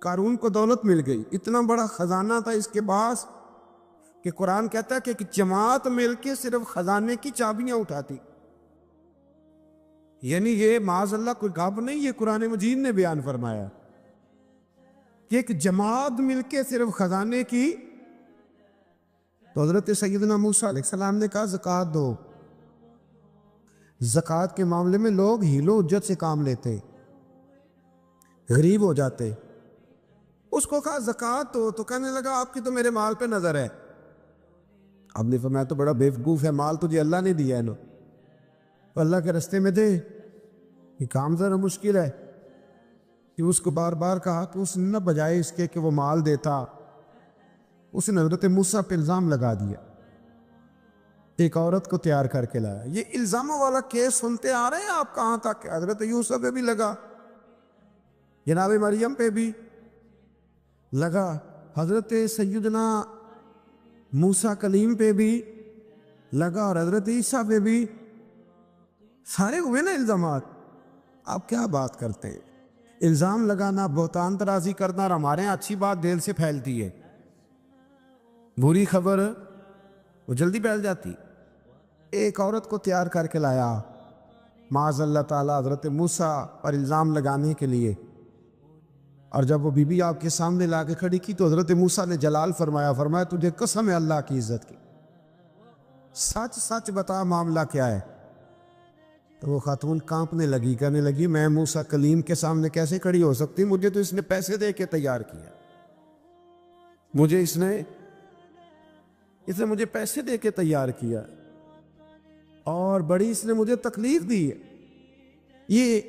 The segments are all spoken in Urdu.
قارون کو دولت مل گئی، اتنا بڑا خزانہ تھا اس کے پاس کہ قرآن کہتا ہے کہ ایک جماعت مل کے صرف خزانے کی چابیاں اٹھاتی. یعنی یہ معاذ اللہ کوئی گپ نہیں، یہ قرآن مجید نے بیان فرمایا کہ ایک جماعت مل کے صرف خزانے کی. تو حضرت سیدنا موسیٰ علیہ السلام نے کہا زکوٰۃ دو. زکوٰۃ کے معاملے میں لوگ ہیل و حجت سے کام لیتے، غریب ہو جاتے. اس کو کہا زکوٰۃ دو تو کہنے لگا آپ کی تو میرے مال پہ نظر ہے. اب نے فرمایا تو بڑا بیوقوف ہے، مال تجھے اللہ نے دیا ہے نا، تو اللہ کے رستے میں دے. یہ کام ذرا مشکل ہے کہ اس کو بار بار کہا تو اس نے نہ بجائے اس کے کہ وہ مال دیتا، اس نے حضرت موسیٰ پہ الزام لگا دیا. ایک عورت کو تیار کر کے لایا. یہ الزاموں والا کیس سنتے آ رہے ہیں آپ کہاں تک؟ حضرت یوسف پہ بھی لگا، جناب مریم پہ بھی لگا، حضرت سیدنا موسیٰ کلیم پہ بھی لگا، اور حضرت عیسیٰ پہ بھی. سارے ہوئے نا الزامات. آپ کیا بات کرتے ہیں؟ الزام لگانا، بہتان ترازی کرنا، اور ہمارے یہاں اچھی بات دل سے پھیلتی ہے، بری خبر وہ جلدی پھیل جاتی. ایک عورت کو تیار کر کے لایا معاذ اللہ تعالیٰ حضرت موسیٰ پر الزام لگانے کے لیے. اور جب وہ بی بی آپ کے سامنے لا کے کھڑی کی تو حضرت موسیٰ نے جلال فرمایا تجھے قسم ہے اللہ کی عزت کی، سچ سچ بتا معاملہ کیا ہے. تو وہ خاتون کانپنے لگی، کہنے لگی میں موسیٰ کلیم کے سامنے کیسے کھڑی ہو سکتی، مجھے تو اس نے پیسے دے کے تیار کیا، مجھے اس نے مجھے پیسے دے کے تیار کیا، اور بڑی اس نے مجھے تکلیف دی ہے. یہ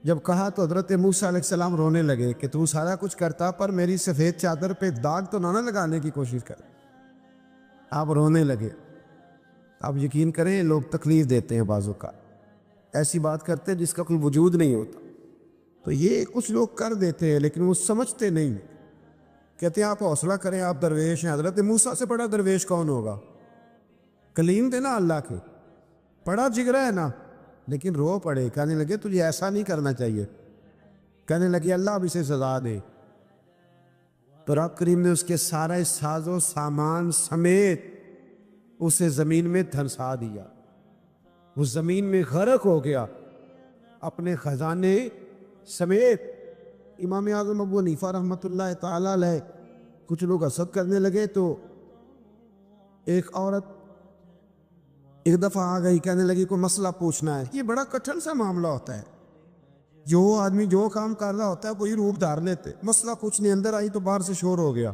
جب کہا تو حضرت موسیٰ علیہ السلام رونے لگے کہ تو سارا کچھ کرتا پر میری سفید چادر پہ داغ تو نہ لگانے کی کوشش کر. آپ رونے لگے. آپ یقین کریں لوگ تکلیف دیتے ہیں بعضوں کا، ایسی بات کرتے ہیں جس کا کوئی وجود نہیں ہوتا. تو یہ کچھ لوگ کر دیتے ہیں لیکن وہ سمجھتے نہیں. کہتے ہیں آپ حوصلہ کریں، آپ درویش ہیں. حضرت موسیٰ سے بڑا درویش کون ہوگا؟ کلیم تھے نا اللہ کے، بڑا جگرا ہے نا. لیکن رو پڑے، کہنے لگے تجھے ایسا نہیں کرنا چاہیے. کہنے لگے اللہ اب اسے سزا دے. تو رب کریم نے اس کے سارے ساز و سامان سمیت اسے زمین میں دھنسا دیا. وہ زمین میں غرق ہو گیا اپنے خزانے سمیت. امام اعظم ابو حنیفہ رحمۃ اللہ تعالی علیہ کچھ لوگ حسد کرنے لگے تو ایک عورت ایک دفعہ آ گئی، کہنے لگی کوئی مسئلہ پوچھنا ہے. یہ بڑا کٹھن سا معاملہ ہوتا ہے، جو آدمی جو کام کر رہا ہوتا ہے وہی روپ دھار لیتے. مسئلہ کچھ نہیں، اندر آئی تو باہر سے شور ہو گیا.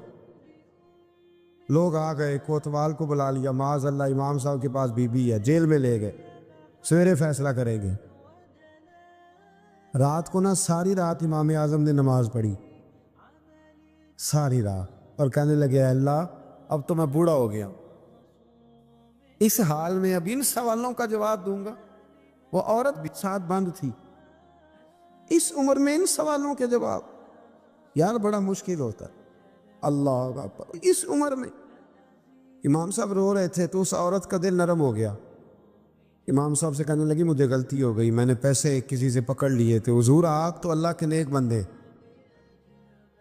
لوگ آ گئے، کوتوال کو بلا لیا، معاذ اللہ امام صاحب کے پاس بی بی ہے، جیل میں لے گئے، سویرے فیصلہ کریں گے. رات کو نا ساری رات امام اعظم نے نماز پڑھی، ساری رات، اور کہنے لگے اللہ اب تو میں بوڑھا ہو گیا، اس حال میں اب ان سوالوں کا جواب دوں گا. وہ عورت بھی ساتھ بند تھی، اس عمر میں ان سوالوں کے جواب یار بڑا مشکل ہوتا ہے. اللہ اکبر. اس عمر میں امام صاحب رو رہے تھے تو اس عورت کا دل نرم ہو گیا. امام صاحب سے کہنے لگی مجھے غلطی ہو گئی، میں نے پیسے کسی سے پکڑ لیے تھے. حضور آپ تو اللہ کے نیک بندے.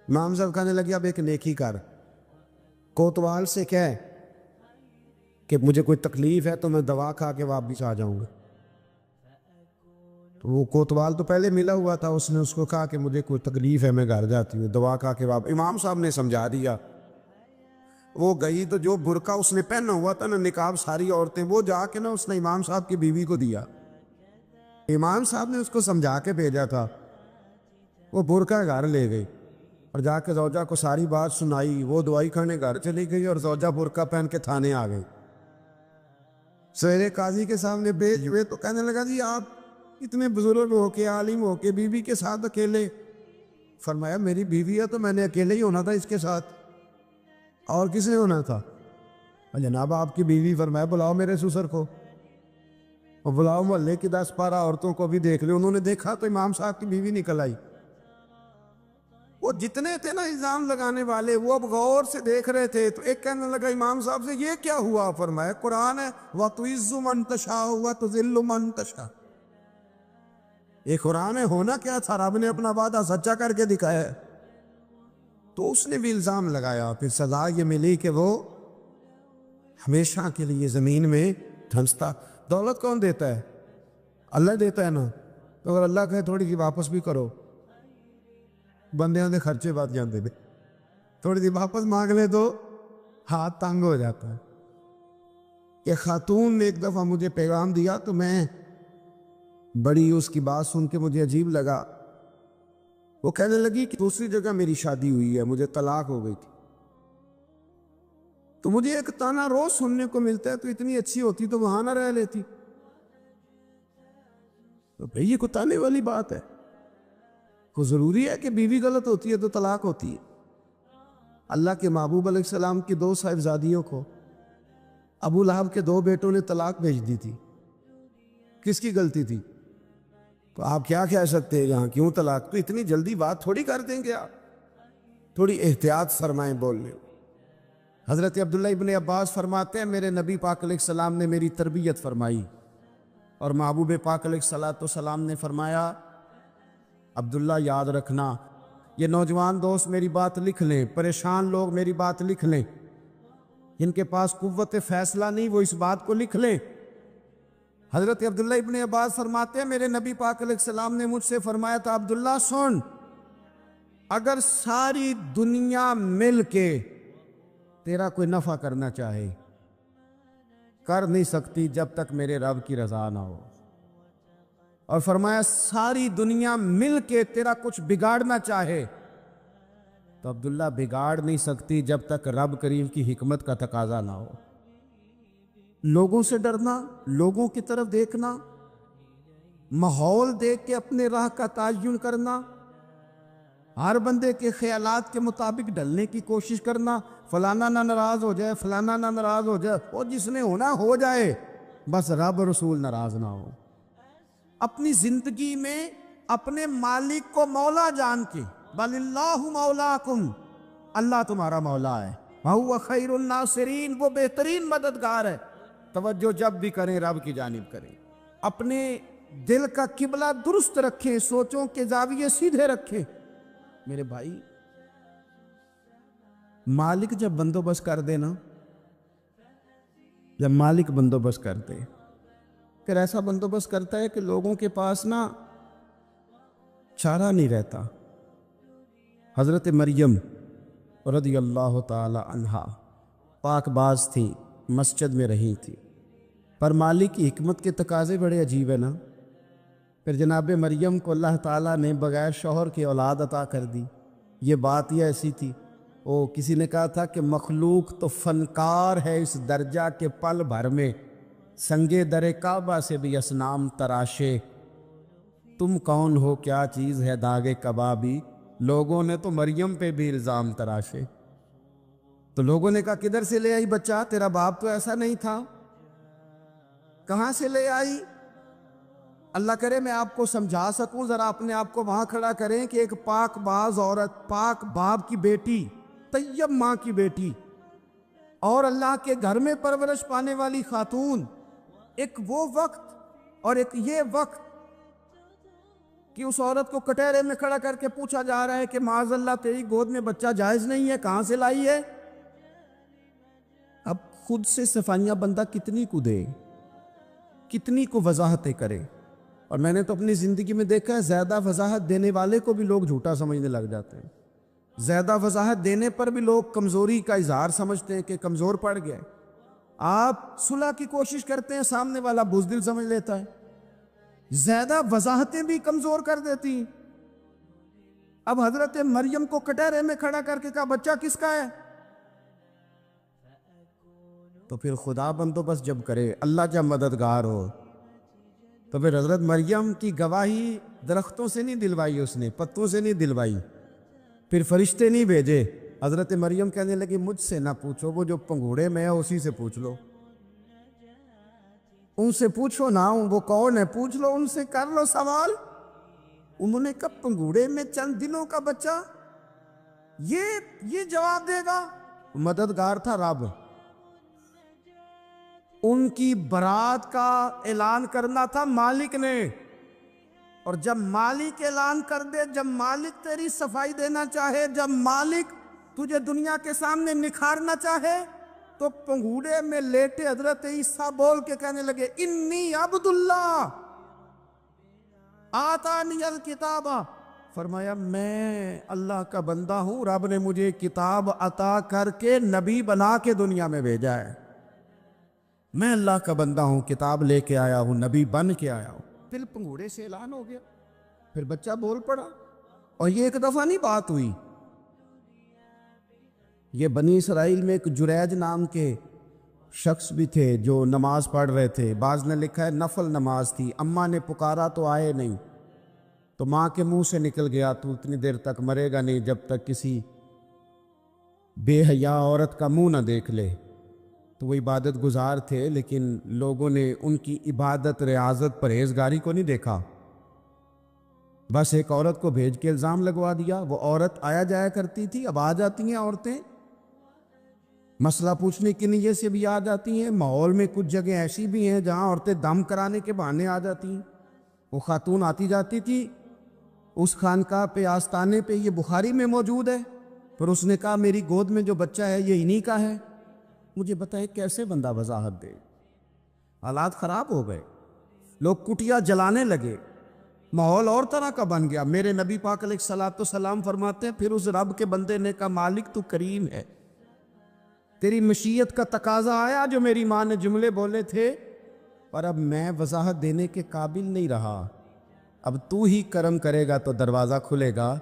امام صاحب کہنے لگے اب ایک نیکی کر، کوتوال سے کہہ کہ مجھے کوئی تکلیف ہے تو میں دوا کھا کے واپس آ جاؤں گا. تو وہ کوتوال تو پہلے ملا ہوا تھا، اس نے اس کو کہا کہ مجھے کوئی تکلیف ہے میں گھر جاتی ہوں، دوا کھا کے واپس. امام صاحب نے سمجھا دیا. وہ گئی تو جو برقع اس نے پہنا ہوا تھا نا نقاب ساری عورتیں، وہ جا کے نا اس نے امام صاحب کی بیوی کو دیا. امام صاحب نے اس کو سمجھا کے بھیجا تھا. وہ برقع گھر لے گئی اور جا کے زوجہ کو ساری بات سنائی. وہ دوائی کھانے گھر چلی گئی اور زوجہ برقع پہن کے تھانے آ گئی. سویرے قاضی کے سامنے بھیج ہوئے تو کہنے لگا جی آپ اتنے بزرگ ہو کے عالم ہو کے بیوی کے ساتھ اکیلے. فرمایا میری بیوی ہے تو میں نے اکیلے ہی ہونا تھا اس کے ساتھ، اور کس نے ہونا تھا؟ جناب آپ کی بیوی. فرمایا بلاؤ میرے سسر کو، اور بلاؤ محلے کی 10-12 عورتوں کو بھی دیکھ لے. انہوں نے دیکھا تو امام صاحب کی بیوی نکل آئی. وہ جتنے تھے نا الزام لگانے والے وہ اب غور سے دیکھ رہے تھے. تو ایک کہنے لگا امام صاحب سے یہ کیا ہوا؟ فرمایا قرآن ہے وَتُعِزُّ مَن تَشَاءُ وَتُذِلُّ مَن تَشَاءُ. یہ قرآن ہے. ہونا کیا تھا؟ رب نے اپنا وعدہ سچا کر کے دکھایا ہے. تو اس نے بھی الزام لگایا، پھر سزا یہ ملی کہ وہ ہمیشہ کے لیے زمین میں دھنستا۔ دولت کون دیتا ہے؟ اللہ دیتا ہے نا، تو اگر اللہ کہے تھوڑی سی واپس بھی کرو، بندیاں دے خرچے بات جانتے تھے، تھوڑی سی واپس مانگ لے تو ہاتھ تنگ ہو جاتا ہے۔ کہ خاتون نے ایک دفعہ مجھے پیغام دیا تو میں بڑی اس کی بات سن کے مجھے عجیب لگا۔ وہ کہنے لگی کہ دوسری جگہ میری شادی ہوئی ہے، مجھے طلاق ہو گئی تھی، تو مجھے ایک تانا روز سننے کو ملتا ہے، تو اتنی اچھی ہوتی تو وہاں نہ رہ لیتی۔ تو بھئی یہ کوئی تانے والی بات ہے؟ کو ضروری ہے کہ بیوی غلط ہوتی ہے تو طلاق ہوتی ہے؟ اللہ کے محبوب علیہ السلام کی 2 صاحبزادیوں کو ابو لہب کے 2 بیٹوں نے طلاق بھیج دی تھی، کس کی غلطی تھی؟ تو آپ کیا کہہ سکتے ہیں یہاں کیوں طلاق؟ تو اتنی جلدی بات تھوڑی کر دیں گے آپ، تھوڑی احتیاط فرمائیں بولنے۔ حضرت عبداللہ ابن عباس فرماتے ہیں میرے نبی پاک علیہ السلام نے میری تربیت فرمائی، اور محبوب پاک علیہ السلام نے فرمایا عبداللہ یاد رکھنا، یہ نوجوان دوست میری بات لکھ لیں، پریشان لوگ میری بات لکھ لیں، جن کے پاس قوت فیصلہ نہیں وہ اس بات کو لکھ لیں۔ حضرت عبداللہ ابن عباس فرماتے ہیں میرے نبی پاک علیہ السلام نے مجھ سے فرمایا تھا عبداللہ سن، اگر ساری دنیا مل کے تیرا کوئی نفع کرنا چاہے، کر نہیں سکتی جب تک میرے رب کی رضا نہ ہو، اور فرمایا ساری دنیا مل کے تیرا کچھ بگاڑنا چاہے تو عبداللہ بگاڑ نہیں سکتی جب تک رب کریم کی حکمت کا تقاضا نہ ہو۔ لوگوں سے ڈرنا، لوگوں کی طرف دیکھنا، ماحول دیکھ کے اپنے راہ کا تعین کرنا، ہر بندے کے خیالات کے مطابق ڈھلنے کی کوشش کرنا، فلانا نہ ناراض ہو جائے، فلانا نہ ناراض ہو جائے، وہ جس نے ہونا ہو جائے، بس رب رسول ناراض نہ ہو۔ اپنی زندگی میں اپنے مالک کو مولا جان کے، بل اللہ مولاکم، اللہ تمہارا مولا ہے، وَهُوَ خَيْرُ النَّاصِرِينَ، وہ بہترین مددگار ہے۔ توجہ جب بھی کریں رب کی جانب کریں، اپنے دل کا قبلہ درست رکھیں، سوچوں کے زاویے سیدھے رکھیں۔ میرے بھائی، مالک جب بندوبست کر دے نا، جب مالک بندوبست کر دے، پھر ایسا بندوبست کرتا ہے کہ لوگوں کے پاس نا چارہ نہیں رہتا۔ حضرت مریم رضی اللہ تعالی عنہا پاک باز تھی، مسجد میں رہی تھی، پر مالک کی حکمت کے تقاضے بڑے عجیب ہیں نا۔ پھر جناب مریم کو اللہ تعالیٰ نے بغیر شوہر کی اولاد عطا کر دی۔ یہ بات ہی ایسی تھی، کسی نے کہا تھا کہ مخلوق تو فنکار ہے اس درجہ کے پل بھر میں سنگے در کعبہ سے بھی اصنام تراشے، تم کون ہو کیا چیز ہے داغے کبابی، لوگوں نے تو مریم پہ بھی الزام تراشے۔ تو لوگوں نے کہا کدھر سے لے آئی بچہ، تیرا باپ تو ایسا نہیں تھا، کہاں سے لے آئی؟ اللہ کرے میں آپ کو سمجھا سکوں، ذرا اپنے آپ کو وہاں کھڑا کریں کہ ایک پاک باز عورت، پاک باپ کی بیٹی، طیب ماں کی بیٹی، اور اللہ کے گھر میں پرورش پانے والی خاتون، ایک وہ وقت اور ایک یہ وقت کہ اس عورت کو کٹہرے میں کھڑا کر کے پوچھا جا رہا ہے کہ معاذ اللہ تیری گود میں بچہ جائز نہیں ہے، کہاں سے لائی ہے؟ اب خود سے صفائیاں بندہ کتنی کو دے، کتنی کو وضاحتیں کرے۔ اور میں نے تو اپنی زندگی میں دیکھا ہے زیادہ وضاحت دینے والے کو بھی لوگ جھوٹا سمجھنے لگ جاتے ہیں، زیادہ وضاحت دینے پر بھی لوگ کمزوری کا اظہار سمجھتے ہیں کہ کمزور پڑ گئے۔ آپ صلح کی کوشش کرتے ہیں، سامنے والا بزدل سمجھ لیتا ہے، زیادہ وضاحتیں بھی کمزور کر دیتی ہیں۔ اب حضرت مریم کو کٹہرے میں کھڑا کر کے کہا بچہ کس کا ہے؟ تو پھر خدا بندوبست جب کرے، اللہ جب مددگار ہو، تو پھر حضرت مریم کی گواہی درختوں سے نہیں دلوائی، اس نے پتوں سے نہیں دلوائی، پھر فرشتے نہیں بھیجے۔ حضرت مریم کہنے لگی مجھ سے نہ پوچھو، وہ جو پنگوڑے میں ہے اسی سے پوچھ لو، ان سے پوچھو نا، وہ کون ہے پوچھ لو، ان سے کر لو سوال۔ انہوں نے کہا پنگوڑے میں چند دنوں کا بچہ، یہ جواب دے گا؟ مددگار تھا رب، ان کی برات کا اعلان کرنا تھا مالک نے، اور جب مالک اعلان کر دے، جب مالک تیری صفائی دینا چاہے، جب مالک تجھے دنیا کے سامنے نکھارنا چاہے تو پنگوڑے میں لیٹے حضرت عیسیٰ بول کے کہنے لگے انی عبداللہ آتانی الکتاب، فرمایا میں اللہ کا بندہ ہوں، رب نے مجھے کتاب عطا کر کے نبی بنا کے دنیا میں بھیجا ہے، میں اللہ کا بندہ ہوں، کتاب لے کے آیا ہوں، نبی بن کے آیا ہوں۔ پھر پنگوڑے سے اعلان ہو گیا، پھر بچہ بول پڑا، اور یہ ایک دفعہ نہیں بات ہوئی۔ یہ بنی اسرائیل میں ایک جریج نام کے شخص بھی تھے جو نماز پڑھ رہے تھے، بعض نے لکھا ہے نفل نماز تھی، اماں نے پکارا تو آئے نہیں، تو ماں کے منہ سے نکل گیا تو اتنی دیر تک مرے گا نہیں جب تک کسی بے حیا عورت کا منہ نہ دیکھ لے۔ تو وہ عبادت گزار تھے، لیکن لوگوں نے ان کی عبادت، ریاضت، پرہیزگاری کو نہیں دیکھا، بس ایک عورت کو بھیج کے الزام لگوا دیا۔ وہ عورت آیا جایا کرتی تھی، اب آ جاتی ہیں عورتیں، مسئلہ پوچھنے کی نیت سے بھی آ جاتی ہیں۔ ماحول میں کچھ جگہ ایسی بھی ہیں جہاں عورتیں دم کرانے کے بہانے آ جاتی ہیں۔ وہ خاتون آتی جاتی تھی اس خانقاہ پہ، آستانے پہ، یہ بخاری میں موجود ہے، پھر اس نے کہا میری گود میں جو بچہ ہے یہ انہی کا ہے۔ مجھے بتائیں کیسے بندہ وضاحت دے؟ حالات خراب ہو گئے، لوگ کٹیا جلانے لگے، ماحول اور طرح کا بن گیا۔ میرے نبی پاک علیہ الصلوۃ والسلام فرماتے ہیں پھر اس رب کے بندے نے کہا مالک تو کریم ہے، تیری مشیت کا تقاضا آیا جو میری ماں نے جملے بولے تھے، پر اب میں وضاحت دینے کے قابل نہیں رہا، اب تو ہی کرم کرے گا تو دروازہ کھلے گا۔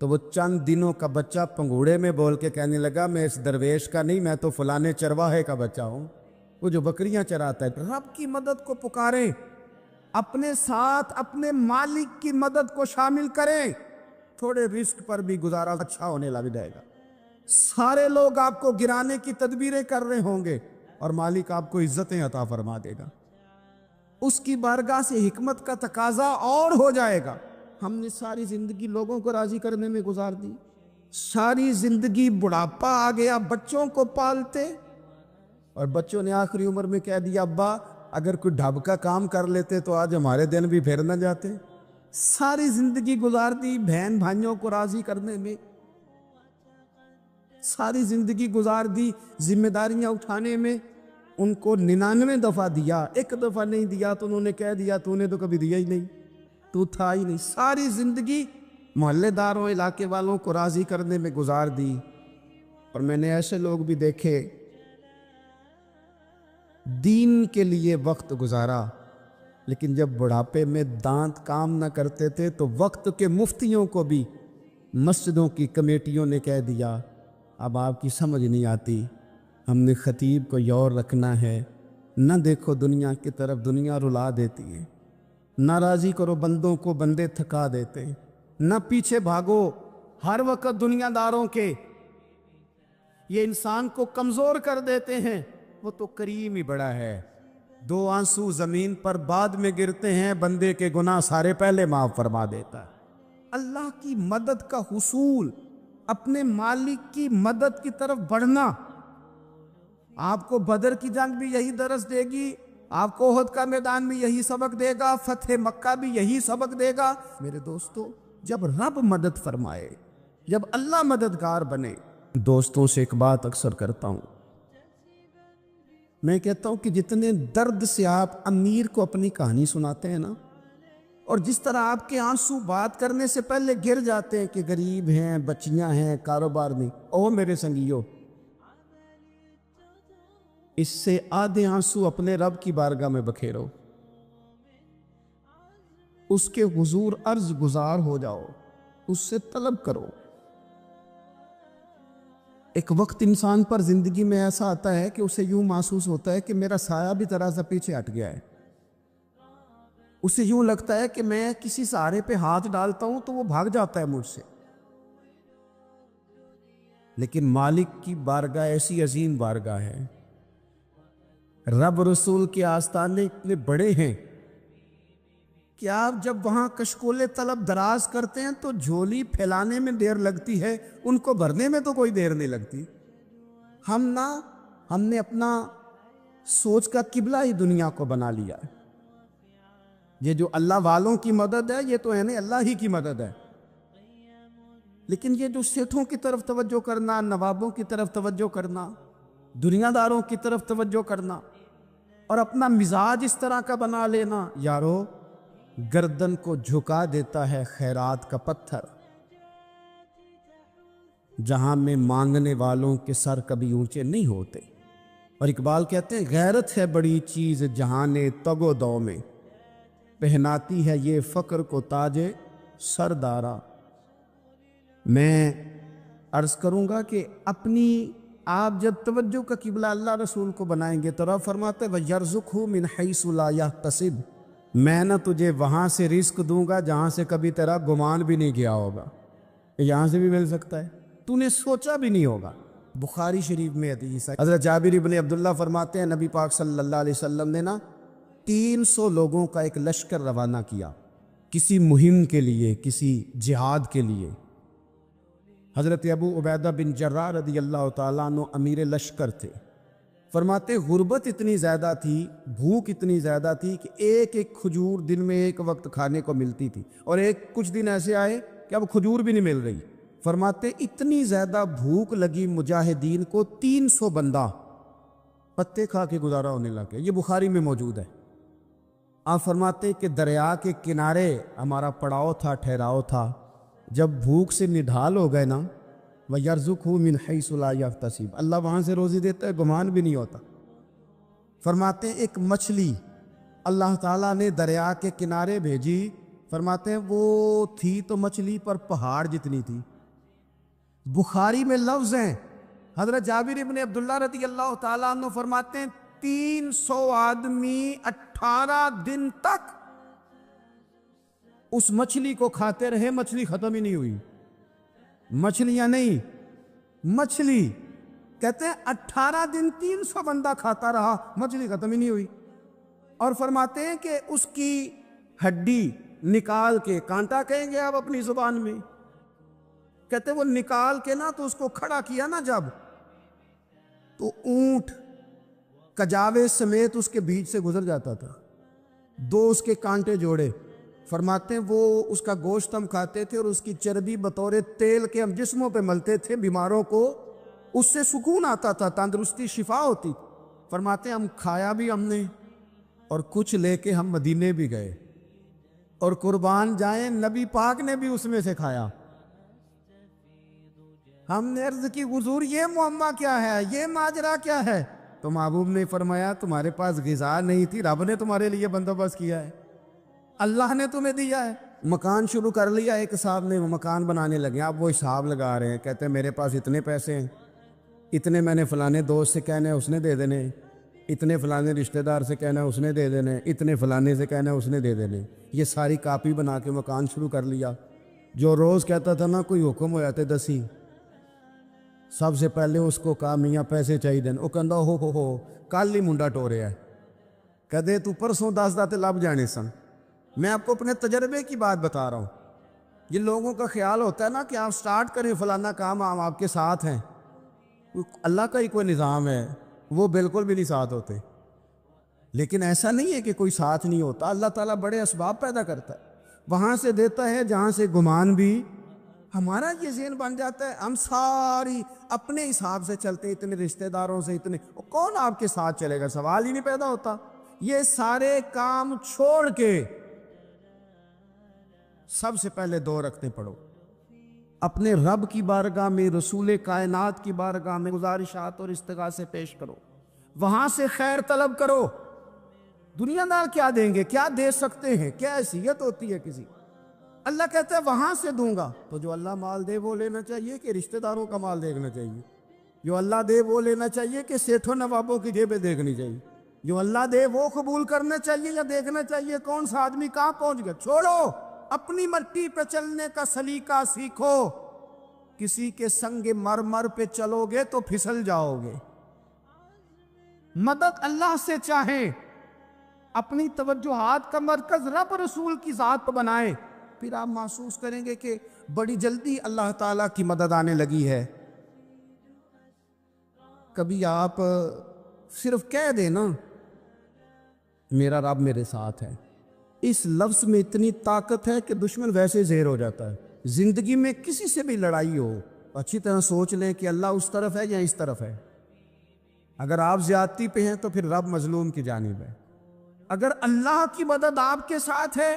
تو وہ چند دنوں کا بچہ پنگوڑے میں بول کے کہنے لگا میں اس درویش کا نہیں، میں تو فلانے چرواہے کا بچہ ہوں، وہ جو بکریاں چراتا ہے۔ رب کی مدد کو پکاریں، اپنے ساتھ اپنے مالک کی مدد کو شامل کریں، تھوڑے رزق پر بھی گزارا اچھا ہونے لگ جائے گا۔ سارے لوگ آپ کو گرانے کی تدبیریں کر رہے ہوں گے اور مالک آپ کو عزتیں عطا فرما دے گا، اس کی بارگاہ سے حکمت کا تقاضا اور ہو جائے گا۔ ہم نے ساری زندگی لوگوں کو راضی کرنے میں گزار دی، ساری زندگی بڑھاپا آ گیا بچوں کو پالتے، اور بچوں نے آخری عمر میں کہہ دیا ابا اگر کوئی ڈھب کا کام کر لیتے تو آج ہمارے دن بھی پھر نہ جاتے۔ ساری زندگی گزار دی بہن بھائیوں کو راضی کرنے میں، ساری زندگی گزار دی ذمہ داریاں اٹھانے میں، ان کو 99 دفعہ دیا، ایک دفعہ نہیں دیا تو انہوں نے کہہ دیا تو نے تو کبھی دیا ہی نہیں، تو تھا ہی نہیں۔ ساری زندگی محلے داروں، علاقے والوں کو راضی کرنے میں گزار دی۔ اور میں نے ایسے لوگ بھی دیکھے دین کے لیے وقت گزارا، لیکن جب بڑھاپے میں دانت کام نہ کرتے تھے تو وقت کے مفتیوں کو بھی مسجدوں کی کمیٹیوں نے کہہ دیا اب آپ کی سمجھ نہیں آتی، ہم نے خطیب کو یور رکھنا ہے، نہ دیکھو دنیا کی طرف، دنیا رلا دیتی ہے، نہ راضی کرو بندوں کو، بندے تھکا دیتے ہیں، نہ پیچھے بھاگو ہر وقت دنیا داروں کے، یہ انسان کو کمزور کر دیتے ہیں۔ وہ تو کریم ہی بڑا ہے، 2 آنسو زمین پر بعد میں گرتے ہیں، بندے کے گناہ سارے پہلے معاف فرما دیتا ہے۔ اللہ کی مدد کا حصول، اپنے مالک کی مدد کی طرف بڑھنا، آپ کو بدر کی جنگ بھی یہی درس دے گی، آپ کو احد کا میدان بھی یہی سبق دے گا، فتح مکہ بھی یہی سبق دے گا۔ میرے دوستو جب رب مدد فرمائے، جب اللہ مددگار بنے، دوستوں سے ایک بات اکثر کرتا ہوں، میں کہتا ہوں کہ جتنے درد سے آپ امیر کو اپنی کہانی سناتے ہیں نا، اور جس طرح آپ کے آنسو بات کرنے سے پہلے گر جاتے ہیں کہ غریب ہیں، بچیاں ہیں، کاروبار نہیں، او میرے سنگیو، اس سے آدھے آنسو اپنے رب کی بارگاہ میں بکھیرو، اس کے حضور عرض گزار ہو جاؤ، اس سے طلب کرو۔ ایک وقت انسان پر زندگی میں ایسا آتا ہے کہ اسے یوں محسوس ہوتا ہے کہ میرا سایہ بھی ذرا سا پیچھے ہٹ گیا ہے، اسے یوں لگتا ہے کہ میں کسی سہارے پہ ہاتھ ڈالتا ہوں تو وہ بھاگ جاتا ہے مجھ سے، لیکن مالک کی بارگاہ ایسی عظیم بارگاہ ہے، رب رسول کے آستانے اتنے بڑے ہیں کہ آپ جب وہاں کشکول طلب دراز کرتے ہیں تو جھولی پھیلانے میں دیر لگتی ہے، ان کو بھرنے میں تو کوئی دیر نہیں لگتی۔ ہم نے اپنا سوچ کا قبلہ ہی دنیا کو بنا لیا ہے، یہ جو اللہ والوں کی مدد ہے یہ تو ہے نہیں، اللہ ہی کی مدد ہے۔ لیکن یہ جو سیٹھوں کی طرف توجہ کرنا، نوابوں کی طرف توجہ کرنا، دنیا داروں کی طرف توجہ کرنا اور اپنا مزاج اس طرح کا بنا لینا، یارو گردن کو جھکا دیتا ہے خیرات کا پتھر، جہاں میں مانگنے والوں کے سر کبھی اونچے نہیں ہوتے۔ اور اقبال کہتے ہیں غیرت ہے بڑی چیز جہان تگ و دو میں، پہناتی ہے یہ فقر کو تاج سردارا۔ میں عرض کروں گا کہ اپنی آپ جب توجہ کا قبلہ اللہ رسول کو بنائیں گے تو رب فرماتے وَيَرْزُقْهُ مِنْ حَيْثُ لَا يَحْتَسِبُ، میں نہ تجھے وہاں سے رزق دوں گا جہاں سے کبھی تیرا گمان بھی نہیں کیا ہوگا، یہاں سے بھی مل سکتا ہے، تو نے سوچا بھی نہیں ہوگا۔ بخاری شریف میں حدیث ہے، حضرت جابر بن عبداللہ فرماتے ہیں نبی پاک صلی اللہ علیہ وسلم نے نا 300 لوگوں کا ایک لشکر روانہ کیا کسی مہم کے لیے، کسی جہاد کے لیے۔ حضرت ابو عبیدہ بن جراح رضی اللہ تعالیٰ عنہ امیر لشکر تھے۔ فرماتے غربت اتنی زیادہ تھی، بھوک اتنی زیادہ تھی کہ ایک ایک کھجور دن میں ایک وقت کھانے کو ملتی تھی، اور کچھ دن ایسے آئے کہ اب کھجور بھی نہیں مل رہی۔ فرماتے اتنی زیادہ بھوک لگی مجاہدین کو 300 بندہ پتے کھا کے گزارا ہونے لگے۔ یہ بخاری میں موجود ہے۔ آپ فرماتے کہ دریا کے کنارے ہمارا پڑاؤ تھا، ٹھہراؤ تھا، جب بھوک سے نڈھال ہو گئے نا وَيَرْزُقْهُ مِنْ حَيْثُ لَا يَحْتَسِبُ، اللہ وہاں سے روزی دیتا ہے، گمان بھی نہیں ہوتا۔ فرماتے ہیں ایک مچھلی اللہ تعالیٰ نے دریا کے کنارے بھیجی، فرماتے ہیں وہ تھی تو مچھلی پر پہاڑ جتنی تھی۔ بخاری میں لفظ ہیں، حضرت جابر بن عبداللہ رضی اللہ تعالیٰ عنہ فرماتے ہیں 300 آدمی 18 دن تک اس مچھلی کو کھاتے رہے، مچھلی ختم ہی نہیں ہوئی۔ مچھلیاں نہیں، مچھلی کہتے ہیں 18 دن 300 بندہ کھاتا رہا، مچھلی ختم ہی نہیں ہوئی۔ اور فرماتے ہیں کہ اس کی ہڈی نکال کے، کانٹا کہیں گے آپ اپنی زبان میں، کہتے ہیں وہ نکال کے نا تو اس کو کھڑا کیا نا جب، تو اونٹ کجاوے سمیت اس کے بیچ سے گزر جاتا تھا، 2 اس کے کانٹے جوڑے۔ فرماتے ہیں وہ اس کا گوشت ہم کھاتے تھے اور اس کی چربی بطور تیل کے ہم جسموں پہ ملتے تھے، بیماروں کو اس سے سکون آتا تھا، تندرستی شفا ہوتی۔ فرماتے ہیں ہم کھایا بھی ہم نے، اور کچھ لے کے ہم مدینے بھی گئے، اور قربان جائیں نبی پاک نے بھی اس میں سے کھایا۔ ہم نے عرض کی حضور یہ معاملہ کیا ہے، یہ ماجرا کیا ہے؟ تو محبوب نے فرمایا تمہارے پاس غذا نہیں تھی، رب نے تمہارے لیے بندوبست کیا ہے، اللہ نے تمہیں دیا ہے۔ مکان شروع کر لیا ایک صاحب نے، وہ مکان بنانے لگے، آپ وہ حساب لگا رہے ہیں، کہتے ہیں میرے پاس اتنے پیسے ہیں، اتنے میں نے فلانے دوست سے کہنا ہے اس نے دے دینے، اتنے فلانے رشتہ دار سے کہنا ہے اس نے دے دینے، اتنے فلانے سے کہنا ہے اس نے دے دینے۔ یہ ساری کاپی بنا کے مکان شروع کر لیا۔ جو روز کہتا تھا نا کوئی حکم ہو جاتے دسی، سب سے پہلے اس کو کہا میاں پیسے چاہیے دین، وہ کہندا ہو کل ہی منڈا ٹوریا ہے، کہدے تو پرسوں 10 داتے لب جانے سن۔ میں آپ کو اپنے تجربے کی بات بتا رہا ہوں۔ یہ لوگوں کا خیال ہوتا ہے نا کہ آپ سٹارٹ کریں فلانا کام، ہم آپ کے ساتھ ہیں، اللہ کا ہی کوئی نظام ہے، وہ بالکل بھی نہیں ساتھ ہوتے۔ لیکن ایسا نہیں ہے کہ کوئی ساتھ نہیں ہوتا، اللہ تعالیٰ بڑے اسباب پیدا کرتا ہے، وہاں سے دیتا ہے جہاں سے گمان بھی۔ ہمارا یہ ذہن بن جاتا ہے ہم ساری اپنے حساب سے چلتے، اتنے رشتہ داروں سے، اتنے کون آپ کے ساتھ چلے گا، سوال ہی نہیں پیدا ہوتا۔ یہ سارے کام چھوڑ کے سب سے پہلے 2 رکعتیں پڑھو، اپنے رب کی بارگاہ میں، رسول کائنات کی بارگاہ میں گزارشات اور استغاثے پیش کرو، وہاں سے خیر طلب کرو۔ دنیا دار کیا دیں گے، کیا دے سکتے ہیں، کیا حیثیت ہوتی ہے کسی؟ اللہ کہتا ہے وہاں سے دوں گا۔ تو جو اللہ مال دے وہ لینا چاہیے کہ رشتہ داروں کا مال دیکھنا چاہیے؟ جو اللہ دے وہ لینا چاہیے کہ سیٹھوں نوابوں کی جیبیں دیکھنی چاہیے؟ جو اللہ دے وہ قبول کرنا چاہیے یا دیکھنا چاہیے کون سا آدمی کہاں پہنچ گیا؟ چھوڑو، اپنی مٹی پہ چلنے کا سلیقہ سیکھو۔ کسی کے سنگ مرمر پہ چلو گے تو پھسل جاؤ گے۔ مدد اللہ سے چاہیں، اپنی توجہات کا مرکز رب رسول کی ذات پر بنائیں، پھر آپ محسوس کریں گے کہ بڑی جلدی اللہ تعالیٰ کی مدد آنے لگی ہے۔ کبھی آپ صرف کہہ دیں نا میرا رب میرے ساتھ ہے، اس لفظ میں اتنی طاقت ہے کہ دشمن ویسے زہر ہو جاتا ہے۔ زندگی میں کسی سے بھی لڑائی ہو اچھی طرح سوچ لیں کہ اللہ اس طرف ہے یا اس طرف ہے۔ اگر آپ زیادتی پہ ہیں تو پھر رب مظلوم کی جانب ہے۔ اگر اللہ کی مدد آپ کے ساتھ ہے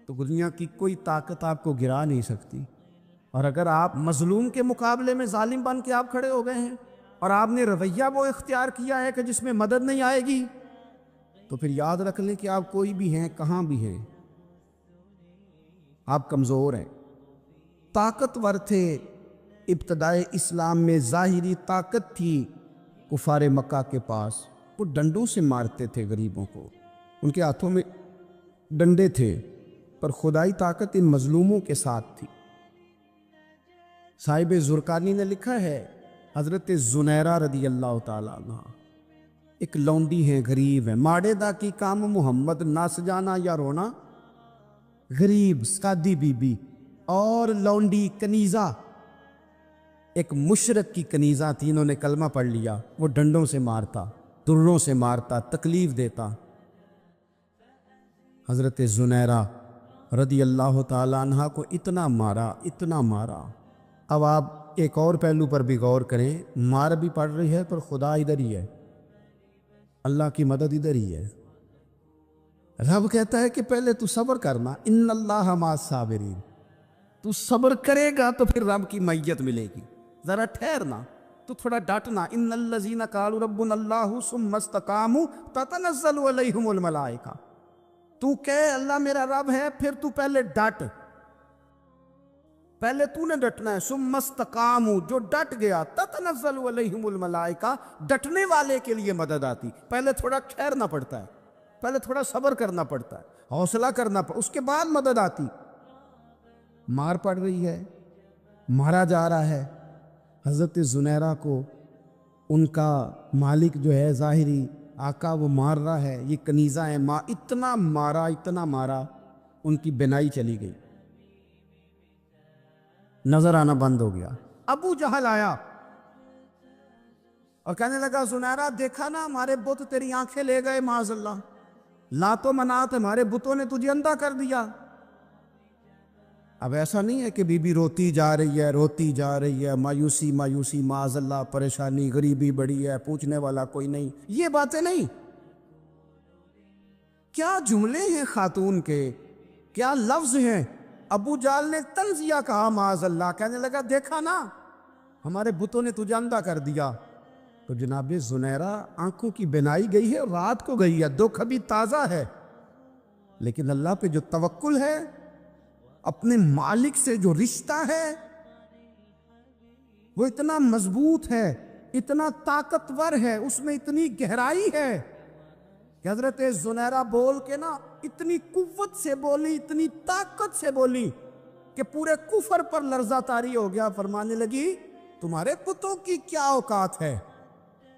تو دنیا کی کوئی طاقت آپ کو گرا نہیں سکتی، اور اگر آپ مظلوم کے مقابلے میں ظالم بن کے آپ کھڑے ہو گئے ہیں اور آپ نے رویہ وہ اختیار کیا ہے کہ جس میں مدد نہیں آئے گی، تو پھر یاد رکھ لیں کہ آپ کوئی بھی ہیں، کہاں بھی ہیں، آپ کمزور ہیں۔ طاقتور تھے ابتدائے اسلام میں، ظاہری طاقت تھی کفار مکہ کے پاس، وہ ڈنڈوں سے مارتے تھے غریبوں کو، ان کے ہاتھوں میں ڈنڈے تھے، پر خدائی طاقت ان مظلوموں کے ساتھ تھی۔ صاحب زرقانی نے لکھا ہے، حضرت زنیرہ رضی اللہ تعالیٰ عنہ ایک لونڈی ہے، غریب ہے، ماڑے دا کی کام محمد نس جانا یا رونا، غریب سادی بی بی اور لونڈی کنیزہ، ایک مشرک کی کنیزہ تھی، انہوں نے کلمہ پڑھ لیا، وہ ڈنڈوں سے مارتا، دروں سے مارتا، تکلیف دیتا۔ حضرت زنیرہ رضی اللہ تعالیٰ عنہ کو اتنا مارا، اتنا مارا۔ اب آپ ایک اور پہلو پر بھی غور کریں، مار بھی پڑ رہی ہے پر خدا ادھر ہی ہے، اللہ کی مدد ادھر ہی ہے۔ رب کہتا ہے کہ پہلے تو صبر کرنا، ان اللہ مع الصابرین، تو صبر کرے گا تو پھر رب کی معیت ملے گی، ذرا ٹھہرنا، تو تھوڑا ڈٹنا۔ ان الذین قالوا ربنا اللہ ثم استقاموا تتنزل علیہم الملائکہ، تو کہے اللہ میرا رب ہے، پھر تو پہلے ڈٹ، پہلے تو نے ڈٹنا ہے۔ ثم استقاموا، جو ڈٹ گیا، تتنزل علیہم الملائکہ، ڈٹنے والے کے لیے مدد آتی، پہلے تھوڑا ٹھہرنا پڑتا ہے، پہلے تھوڑا صبر کرنا پڑتا ہے، حوصلہ کرنا پڑتا، اس کے بعد مدد آتی۔ مار پڑ رہی ہے، مارا جا رہا ہے، حضرت زنیرہ کو ان کا مالک جو ہے ظاہری آقا وہ مار رہا ہے، یہ کنیزہ ہے، اتنا مارا، اتنا مارا، ان کی بینائی چلی گئی، نظر آنا بند ہو گیا۔ ابو جہل آیا اور کہنے لگا زنیرہ دیکھا نا ہمارے بت تیری آنکھیں لے گئے، معاذ اللہ، لات و منات ہمارے بتوں نے تجھے اندھا کر دیا۔ اب ایسا نہیں ہے کہ بی بی روتی جا رہی ہے، روتی جا رہی ہے، مایوسی مایوسی، معاذ اللہ، پریشانی، غریبی بڑی ہے، پوچھنے والا کوئی نہیں، یہ باتیں نہیں۔ کیا جملے ہیں خاتون کے، کیا لفظ ہیں۔ ابو جال نے طنزیہ کہا، معاذ اللہ، کہنے لگا دیکھا نا ہمارے بتوں نے تجھے اندھا کر دیا۔ تو جناب زنیرہ آنکھوں کی بینائی گئی ہے، رات کو گئی ہے، دکھ ابھی تازہ ہے، لیکن اللہ پہ جو توکل ہے، اپنے مالک سے جو رشتہ ہے وہ اتنا مضبوط ہے، اتنا طاقتور ہے، اس میں اتنی گہرائی ہے کہ حضرت زنیرہ بول کے نا اتنی قوت سے بولی، اتنی طاقت سے بولی کہ پورے کفر پر لرزہ طاری ہو گیا۔ فرمانے لگی تمہارے بتوں کی کیا اوقات ہے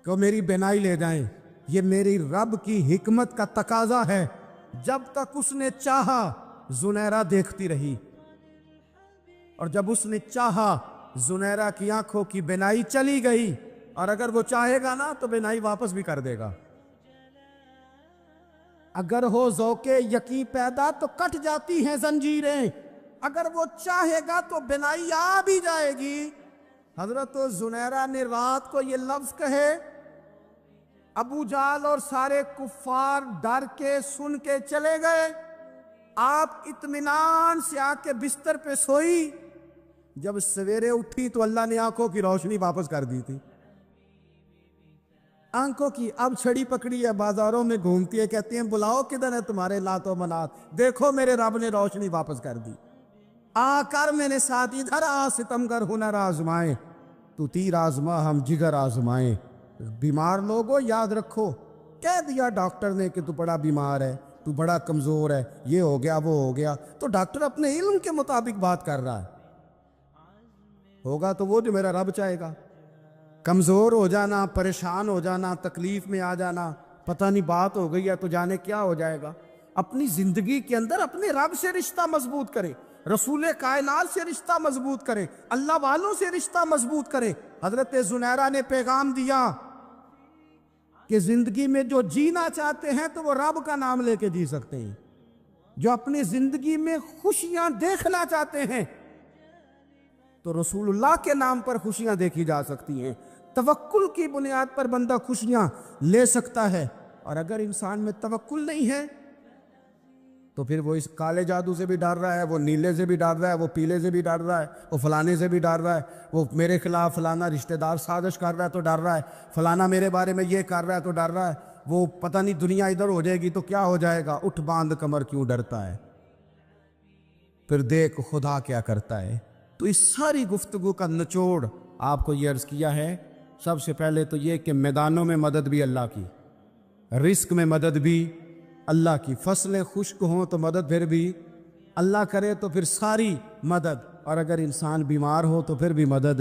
کہ وہ میری بینائی لے جائیں، یہ میری رب کی حکمت کا تقاضا ہے۔ جب تک اس نے چاہا زنیرہ دیکھتی رہی، اور جب اس نے چاہا زنیرہ کی آنکھوں کی بینائی چلی گئی، اور اگر وہ چاہے گا نا تو بینائی واپس بھی کر دے گا۔ اگر ہو ذوق یقین پیدا تو کٹ جاتی ہیں زنجیریں، اگر وہ چاہے گا تو بینائی آ بھی جائے گی۔ حضرت زنیرہ نے رات کو یہ لفظ کہے، ابو جال اور سارے کفار ڈر کے سن کے چلے گئے، آپ اطمینان سے آ کے بستر پہ سوئی۔ جب سویرے اٹھی تو اللہ نے آنکھوں کی روشنی واپس کر دی تھی، آنکھوں کی اب چھڑی پکڑی ہے، بازاروں میں گھومتی ہے، کہتی ہیں بلاؤ کدھر ہے تمہارے لات و منات، دیکھو میرے رب نے روشنی واپس کر دی۔ آ کر میرے ساتھ ادھر آ، ستمگر ہنر آزمائیں، تو تیر آزما ہم جگر آزمائیں۔ بیمار لوگوں یاد رکھو، کہہ دیا ڈاکٹر نے کہ تو بڑا بیمار ہے، تو بڑا کمزور ہے، یہ ہو گیا وہ ہو گیا، تو ڈاکٹر اپنے علم کے مطابق بات کر رہا ہے، ہوگا تو وہ جو میرا رب چاہے گا۔ کمزور ہو جانا، پریشان ہو جانا، تکلیف میں آ جانا، پتہ نہیں بات ہو گئی ہے تو جانے کیا ہو جائے گا۔ اپنی زندگی کے اندر اپنے رب سے رشتہ مضبوط کرے، رسول کائنات سے رشتہ مضبوط کرے، اللہ والوں سے رشتہ مضبوط کرے۔ حضرت زنیرہ نے پیغام دیا کہ زندگی میں جو جینا چاہتے ہیں تو وہ رب کا نام لے کے جی سکتے ہیں، جو اپنی زندگی میں خوشیاں دیکھنا چاہتے ہیں تو رسول اللہ کے نام پر خوشیاں دیکھی جا سکتی ہیں. توکل کی بنیاد پر بندہ خوشیاں لے سکتا ہے. اور اگر انسان میں توکل نہیں ہے تو پھر وہ اس کالے جادو سے بھی ڈر رہا ہے، وہ نیلے سے بھی ڈر رہا ہے، وہ پیلے سے بھی ڈر رہا ہے، وہ فلانے سے بھی ڈر رہا ہے، وہ میرے خلاف فلانا رشتہ دار سازش کر رہا ہے تو ڈر رہا ہے، فلانا میرے بارے میں یہ کر رہا ہے تو ڈر رہا ہے، وہ پتہ نہیں دنیا ادھر ہو جائے گی تو کیا ہو جائے گا. اٹھ باندھ کمر کیوں ڈرتا ہے؟ پھر دیکھ خدا کیا کرتا ہے. تو اس ساری گفتگو کا نچوڑ آپ کو یہ عرض کیا ہے. سب سے پہلے تو یہ کہ میدانوں میں مدد بھی اللہ کی، رزق میں مدد بھی اللہ کی، فصلیں خشک ہوں تو مدد پھر بھی اللہ کرے تو پھر ساری مدد، اور اگر انسان بیمار ہو تو پھر بھی مدد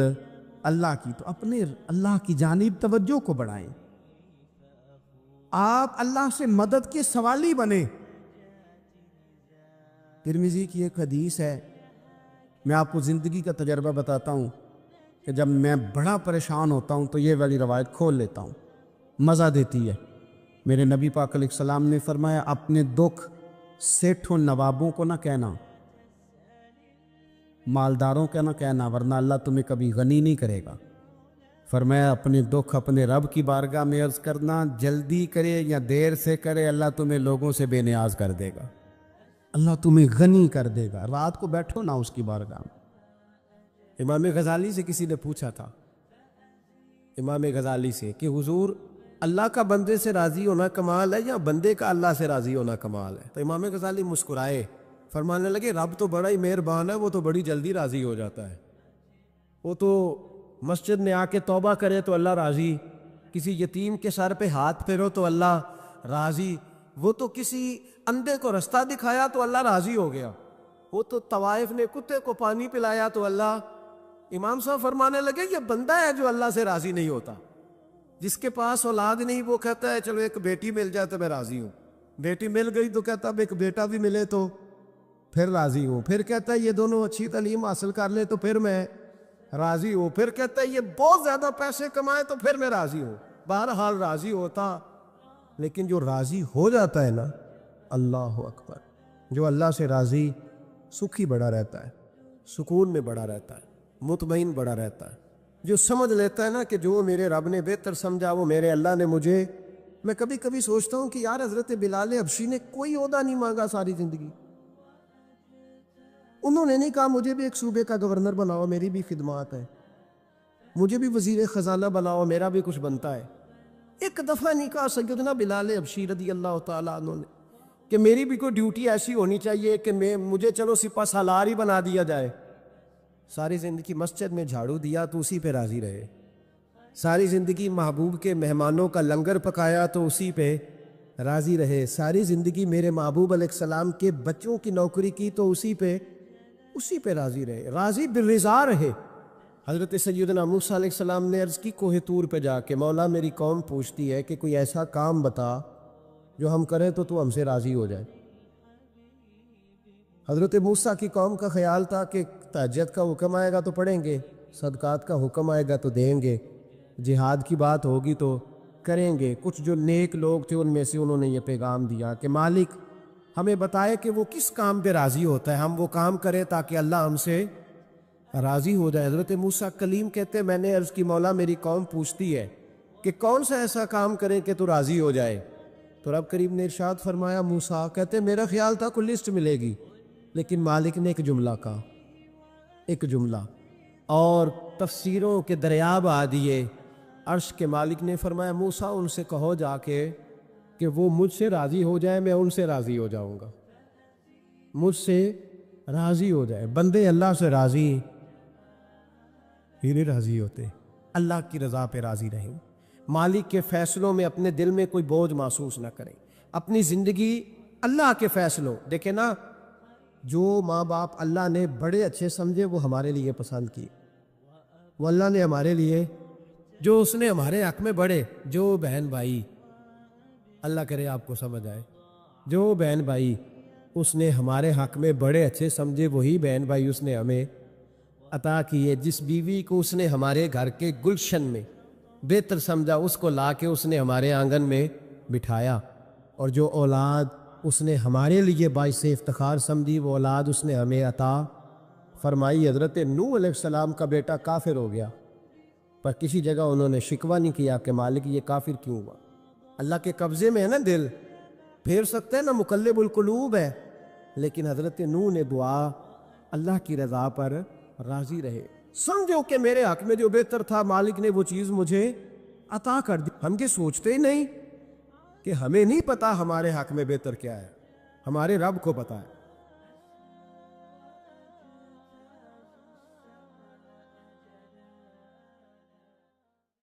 اللہ کی. تو اپنے اللہ کی جانب توجہ کو بڑھائیں، آپ اللہ سے مدد کے سوالی بنیں. ترمذی کی ایک حدیث ہے، میں آپ کو زندگی کا تجربہ بتاتا ہوں کہ جب میں بڑا پریشان ہوتا ہوں تو یہ والی روایت کھول لیتا ہوں، مزہ دیتی ہے. میرے نبی پاک علیہ السلام نے فرمایا اپنے دکھ سیٹھوں نوابوں کو نہ کہنا، مالداروں کا نہ کہنا، ورنہ اللہ تمہیں کبھی غنی نہیں کرے گا. فرمایا اپنے دکھ اپنے رب کی بارگاہ میں عرض کرنا، جلدی کرے یا دیر سے کرے اللہ تمہیں لوگوں سے بے نیاز کر دے گا، اللہ تمہیں غنی کر دے گا. رات کو بیٹھو نا اس کی بارگاہ میں. امام غزالی سے کسی نے پوچھا تھا، امام غزالی سے، کہ حضور اللہ کا بندے سے راضی ہونا کمال ہے یا بندے کا اللہ سے راضی ہونا کمال ہے؟ تو امام غزالی مسکرائے، فرمانے لگے رب تو بڑا ہی مہربان ہے، وہ تو بڑی جلدی راضی ہو جاتا ہے. وہ تو مسجد میں آ کے توبہ کرے تو اللہ راضی، کسی یتیم کے سر پہ ہاتھ پھیرو تو اللہ راضی، وہ تو کسی اندھے کو رستہ دکھایا تو اللہ راضی ہو گیا، وہ تو طوائف نے کتے کو پانی پلایا تو اللہ. امام صاحب فرمانے لگے یہ بندہ ہے جو اللہ سے راضی نہیں ہوتا. جس کے پاس اولاد نہیں وہ کہتا ہے چلو ایک بیٹی مل جائے تو میں راضی ہوں، بیٹی مل گئی تو کہتا اب ایک بیٹا بھی ملے تو پھر راضی ہوں، پھر کہتا ہے یہ دونوں اچھی تعلیم حاصل کر لے تو پھر میں راضی ہوں، پھر کہتا ہے یہ بہت زیادہ پیسے کمائے تو پھر میں راضی ہوں. بہرحال راضی ہوتا، لیکن جو راضی ہو جاتا ہے نا، اللہ اکبر، جو اللہ سے راضی سکھی بڑا رہتا ہے، سکون میں بڑا رہتا ہے، مطمئن بڑا رہتا ہے. جو سمجھ لیتا ہے نا کہ جو میرے رب نے بہتر سمجھا وہ میرے اللہ نے مجھے. میں کبھی کبھی سوچتا ہوں کہ یار حضرت بلال حبشی نے کوئی عہدہ نہیں مانگا ساری زندگی، انہوں نے نہیں کہا مجھے بھی ایک صوبے کا گورنر بناؤ میری بھی خدمات ہے، مجھے بھی وزیر خزانہ بناؤ میرا بھی کچھ بنتا ہے. ایک دفعہ نہیں کہا سیدنا بلال حبشی رضی اللہ تعالیٰ عنہ نے کہ میری بھی کوئی ڈیوٹی ایسی ہونی چاہیے کہ مجھے چلو سپہ سالار ہی بنا دیا جائے. ساری زندگی مسجد میں جھاڑو دیا تو اسی پہ راضی رہے، ساری زندگی محبوب کے مہمانوں کا لنگر پکایا تو اسی پہ راضی رہے، ساری زندگی میرے محبوب علیہ السلام کے بچوں کی نوکری کی تو اسی پہ راضی رہے، راضی بالرضا رہے. حضرت سیدنا موسیٰ علیہ السلام نے عرض کی کوہ طور پہ جا کے، مولا میری قوم پوچھتی ہے کہ کوئی ایسا کام بتا جو ہم کریں تو ہم سے راضی ہو جائے. حضرت موسیٰ کی قوم کا خیال تھا کہ تہجد کا حکم آئے گا تو پڑھیں گے، صدقات کا حکم آئے گا تو دیں گے، جہاد کی بات ہوگی تو کریں گے. کچھ جو نیک لوگ تھے ان میں سے انہوں نے یہ پیغام دیا کہ مالک ہمیں بتائے کہ وہ کس کام پہ راضی ہوتا ہے، ہم وہ کام کریں تاکہ اللہ ہم سے راضی ہو جائے. حضرت موسیٰ کلیم کہتے میں نے عرض کی مولا میری قوم پوچھتی ہے کہ کون سا ایسا کام کریں کہ تو راضی ہو جائے. تو رب کریم نے ارشاد فرمایا موسیٰ کہتے میرا خیال تھا کوئی لسٹ ملے گی، لیکن مالک نے ایک جملہ کہا، ایک جملہ، اور تفسیروں کے دریا بہا دیے. عرش کے مالک نے فرمایا موسیٰ ان سے کہو جا کے کہ وہ مجھ سے راضی ہو جائے، میں ان سے راضی ہو جاؤں گا، مجھ سے راضی ہو جائے. بندے اللہ سے راضی ہی نہیں راضی ہوتے، اللہ کی رضا پہ راضی رہیں، مالک کے فیصلوں میں اپنے دل میں کوئی بوجھ محسوس نہ کریں، اپنی زندگی اللہ کے فیصلوں. دیکھیں نا، جو ماں باپ اللہ نے بڑے اچھے سمجھے وہ ہمارے لیے پسند کی، وہ اللہ نے ہمارے لیے جو اس نے ہمارے حق میں بڑے، جو بہن بھائی، اللہ کرے آپ کو سمجھ آئے، جو بہن بھائی اس نے ہمارے حق میں بڑے اچھے سمجھے وہی بہن بھائی اس نے ہمیں عطا کیے. جس بیوی کو اس نے ہمارے گھر کے گلشن میں بہتر سمجھا اس کو لا کے اس نے ہمارے آنگن میں بٹھایا، اور جو اولاد اس نے ہمارے لیے باعث افتخار سمجھی، وہ اولاد اس نے ہمیں عطا فرمائی۔ حضرت نوح علیہ السلام کا بیٹا کافر ہو گیا، پر کسی جگہ انہوں نے شکوہ نہیں کیا کہ مالک یہ کافر کیوں ہوا۔ اللہ کے قبضے میں ہے نا دل، پھیر سکتے ہیں نا، مقلب القلوب ہے، لیکن حضرت نوح نے دعا اللہ کی رضا پر راضی رہے، سمجھو کہ میرے حق میں جو بہتر تھا مالک نے وہ چیز مجھے عطا کر دی۔ ہم یہ سوچتے ہی نہیں کہ ہمیں نہیں پتا ہمارے حق میں بہتر کیا ہے، ہمارے رب کو پتا ہے۔